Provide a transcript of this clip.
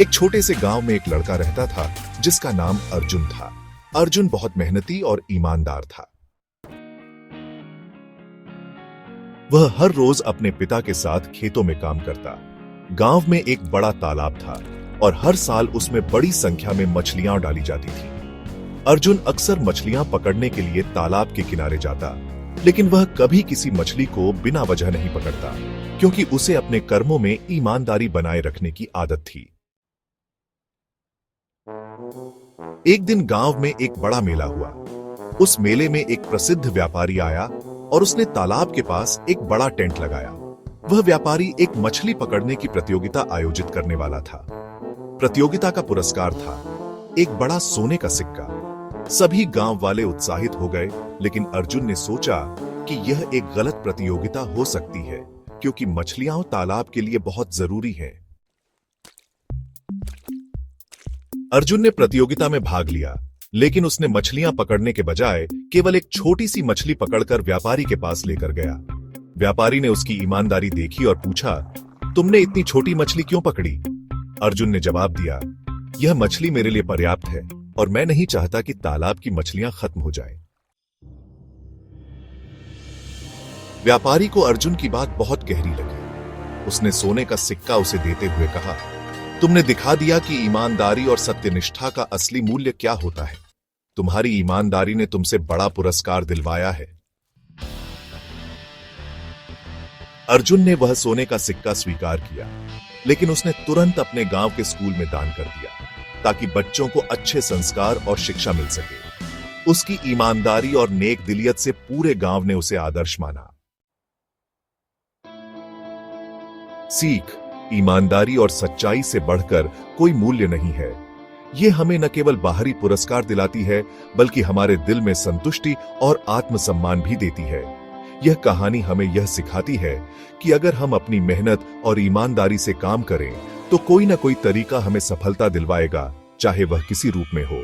एक छोटे से गांव में एक लड़का रहता था जिसका नाम अर्जुन था। अर्जुन बहुत मेहनती और ईमानदार था। वह हर रोज अपने पिता के साथ खेतों में काम करता। गांव में एक बड़ा तालाब था और हर साल उसमें बड़ी संख्या में मछलियां डाली जाती थी। अर्जुन अक्सर मछलियां पकड़ने के लिए तालाब के किनारे जाता, लेकिन वह कभी किसी मछली को बिना वजह नहीं पकड़ता, क्योंकि उसे अपने कर्मों में ईमानदारी बनाए रखने की आदत थी। एक दिन गांव में एक बड़ा मेला हुआ। उस मेले में एक प्रसिद्ध व्यापारी आया और उसने तालाब के पास एक बड़ा टेंट लगाया। वह व्यापारी एक मछली पकड़ने की प्रतियोगिता आयोजित करने वाला था। प्रतियोगिता का पुरस्कार था एक बड़ा सोने का सिक्का। सभी गांव वाले उत्साहित हो गए, लेकिन अर्जुन ने सोचा कि यह एक गलत प्रतियोगिता हो सकती है, क्योंकि मछलियां तालाब के लिए बहुत जरूरी हैं। अर्जुन ने प्रतियोगिता में भाग लिया, लेकिन उसने मछलियां पकड़ने के बजाय केवल एक छोटी सी मछली पकड़कर व्यापारी के पास लेकर गया। व्यापारी ने उसकी ईमानदारी देखी और पूछा, तुमने इतनी छोटी मछली क्यों पकड़ी? अर्जुन ने जवाब दिया, यह मछली मेरे लिए पर्याप्त है और मैं नहीं चाहता कि तालाब की मछलियां खत्म हो जाएं। व्यापारी को अर्जुन की बात बहुत गहरी लगी। उसने सोने का सिक्का उसे देते हुए कहा, तुमने दिखा दिया कि ईमानदारी और सत्यनिष्ठा का असली मूल्य क्या होता है। तुम्हारी ईमानदारी ने तुमसे बड़ा पुरस्कार दिलवाया है। अर्जुन ने वह सोने का सिक्का स्वीकार किया, लेकिन उसने तुरंत अपने गांव के स्कूल में दान कर दिया, ताकि बच्चों को अच्छे संस्कार और शिक्षा मिल सके। उसकी ईमानदारी और नेक दिलियत से पूरे गांव ने उसे आदर्श माना। सीख: ईमानदारी और सच्चाई से बढ़कर कोई मूल्य नहीं है। यह हमें न केवल बाहरी पुरस्कार दिलाती है, बल्कि हमारे दिल में संतुष्टि और आत्मसम्मान भी देती है। यह कहानी हमें यह सिखाती है कि अगर हम अपनी मेहनत और ईमानदारी से काम करें, तो कोई न कोई तरीका हमें सफलता दिलवाएगा, चाहे वह किसी रूप में हो।